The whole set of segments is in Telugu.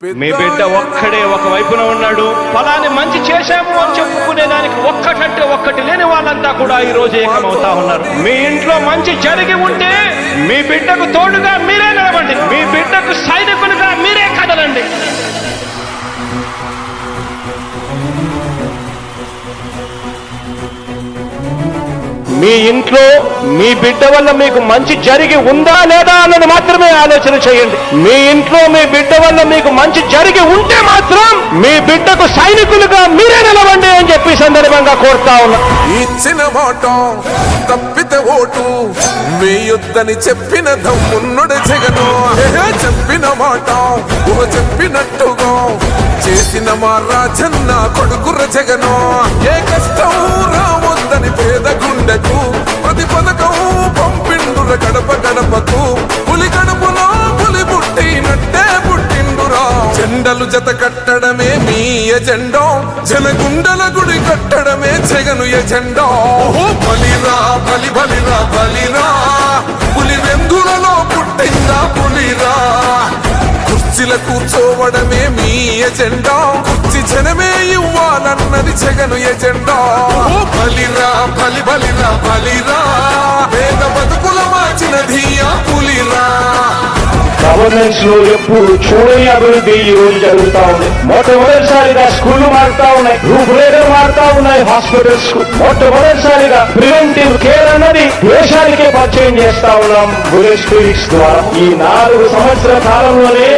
మీ బిడ్డ ఒక్కడే ఒక వైపున ఉన్నాడు. ఫలాన్ని మంచి చేశాము అని చెప్పుకునేదానికి ఒక్కటంటే ఒక్కటి లేని వాళ్ళంతా కూడా ఈ రోజు ఏకమవుతా ఉన్నారు. మీ ఇంట్లో మంచి జరిగి ఉంటే మీ బిడ్డకు తోడుగా మీరే నిలబండి. మీ బిడ్డకు సైనికులుగా మీరే కదలండి. మీ ఇంట్లో మీ బిడ్డ వల్ల మీకు మంచి జరిగి ఉందా లేదా అన్నది మాత్రమే ఆలోచన చేయండి. మీ ఇంట్లో మీ బిడ్డ వల్ల మీకు మంచి జరిగి ఉంటే మాత్రం మీ బిడ్డకు సైనికులుగా మీరే నిలవండి అని చెప్పి సందర్భంగా కోరుతా ఉన్నా. ఇచ్చిన మాట తప్పితే ఓటు వేయొద్దని చెప్పిన దమ్మున్నడు జగను. చెప్పిన మాట చెప్పినట్టుగా చేసిన మా రాజన్న కొడుకుర జగను. ఏ కష్టం రావద్దని పేద గుండెకు ప్రతి పథకం పంపిండుర గడప గడపకు. పులి గడపలో పులి పుట్టినట్టే పుట్టిండురా. జెండలు జత కట్టడమే మీ ఎజెండా, జనగుండల గుడి కట్టడమే జగను ఎజెండా. బలిరా బలి బలిరా బలిరా, పులి వెందులలో పుట్టిందా పులిరా. కుర్చీల కూర్చోవడమే మీ ఎజెండా, కుర్చీ జనమే ఇవ్వాలన్నది జగను ఎజెండా. బలిరా బలి బలిరా బలిరా, పేద బతుకుల మార్చినది ఆ పులిరా. గవర్నెన్స్ లో ఎప్పుడు చూడని అభివృద్ధి ఈ రోజు జరుగుతా ఉంది. మొట్టమొదటిసారిగా స్కూళ్లు మారుతా ఉన్నాయి, రూపురేఖలు మారుతా ఉన్నాయి. హాస్పిటల్స్ మొట్టమొదటిసారిగా ప్రివెంటివ్ కేర్ అన్నది దేశానికే పరిచయం చేస్తా ఉన్నాం బుల్లెట్ క్లినిక్స్ ద్వారా. ఈ 4 సంవత్సరాల కాలంలోనే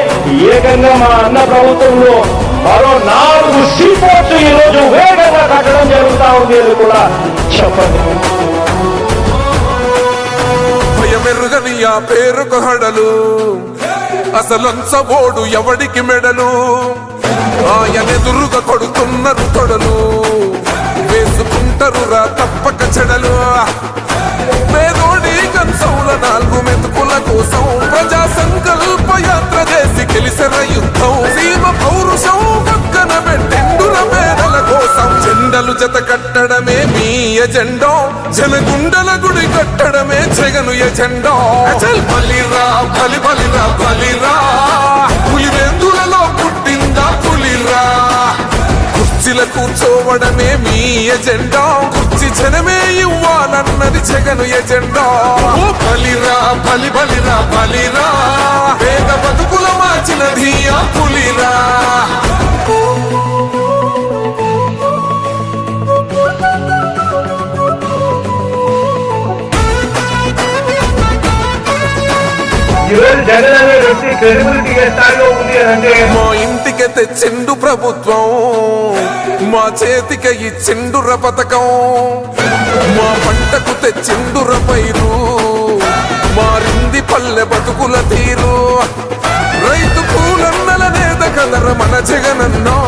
ఏకంగా మా అన్న ప్రభుత్వంలో మరో 4 సీపోర్ట్స్ ఈ రోజు వేగంగా కట్టడం జరుగుతా ఉంది అని కూడా చెప్పండి. భయమెరుగని ఆ పేరుకు హడలు, అసలంచబోడు ఎవడికి మెడలు. ఆయనెదురుగా కొడుతున్నారు తొడలు, వేసుకుంటారు రా తప్పక చెడలు. పేదోడి కంచౌల 4 మెతుకుల కోసం ప్రజా సంకల్ప యాత్ర చేసి గెలిసిన యుద్ధం. సీమ పౌరుషం పక్కన పెట్టిండుల పేదల కోసం. జెండలు జత కట్టడమే మీ ఎజెండా, జనగుండల గుడి కట్టడమే జగను ఎజెండా. బలిరా బలి బలిరా బలిరా, పులి వెందులలో పుట్టిందా పులిరా. కుర్చీల కూర్చోవడమే మీ ఎజెండా, కుర్చీ జనమే ఇవ్వాలన్నది జగను ఎజెండా. బలిరా బలి బలిరా బలిరా, పేద బతుకుల మార్చినది ఆ పులిరా. జగన్ అనే వ్యక్తి క్రెడిబిలిటీ ఏ స్థాయిలో ఉంది అంటే మా ఇంటికి తెచ్చిండు ప్రభుత్వం, మా చేతికి ఇచ్చిండుర పథకం. మా పంటకు తెచ్చిండుర పైరు, మారింది పల్లె బతుకుల తీరు. రైతు పూలన్నల నేత కదర మన జగనన్నో,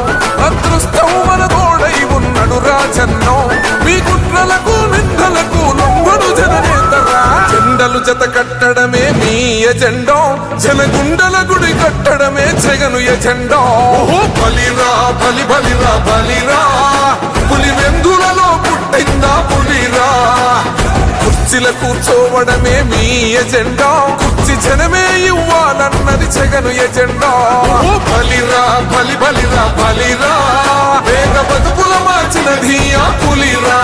అదృష్టం మన తోడై ఉన్నడు రాజన్నో. మీ కుట్రలకు నిందలకు లొంగడు జననేతరా. జెండలు జత కట్టడమే మీ ఎజెండా, జనగుండల గుడి కట్టడమే జగను ఎజెండా. బలిరా బలి బలిరా బలిరా, పులి వెందులలో పుట్టిందా పులిరా. కుర్చీల కూర్చోవడమే మీ ఎజెండా, కుర్చీ జనమే ఇవ్వాలన్నది జగను ఎజెండా. బలిరా బలి బలిరా బలిరా, పేద బతుకుల మార్చినది ఆ పులిరా.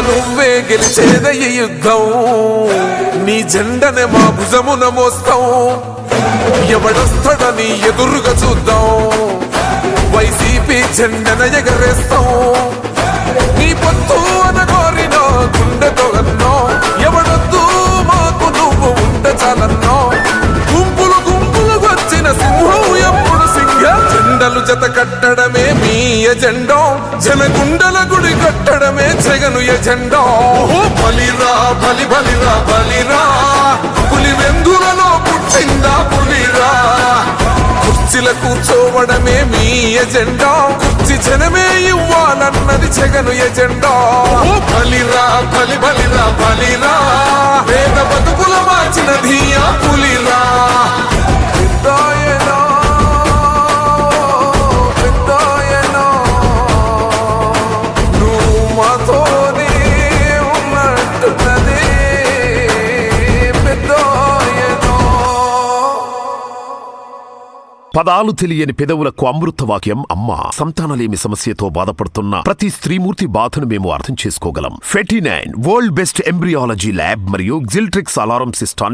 నువ్వే గెలిచేద ఈ యుద్ధం, నీ జెండనే మా భుజమున మోస్తాం. ఎవడొస్తాడని ఎదురుగా చూద్దాం, వైసీపీ జెండన ఎగరేస్తాం. నీ పొత్తు అనగోరిన గుండెతో అన్నో, ఎవడొద్దు మాకు నువ్వు ఉండ చాలన్నో. గుంపులు గుంపులు వచ్చిన సింహం ఎప్పుడు సింహ. జెండలు జత కట్టడమే మీ ఎజెండా, జనగుండల గుడి కట్టడమే జగను ఎజెండా. బలిరా బలి బలిరా బలిరా, పులి వెందులలో పుట్టిందా పులిరా. కుర్చీల కూర్చోవడమే మీ ఎజెండా, కుర్చీ జనమే ఇవ్వాలన్నది జగను ఎజెండా. బలిరా బలి బలిరా బలిరా, పేద బతుకుల మార్చినది ఆ పులిరా. పదాలు తెలియని పెదవులకు అమృత వాక్యం అమ్మ. సంతానలేమి సమస్యతో బాధపడుతున్న ప్రతి స్త్రీమూర్తి బాధను మేము అర్థం చేసుకోగలం. 49 వరల్డ్ బెస్ట్ ఎంబ్రియాలజీ ల్యాబ్ మరియు జిల్ట్రిక్స్ అలారం సిస్టమ్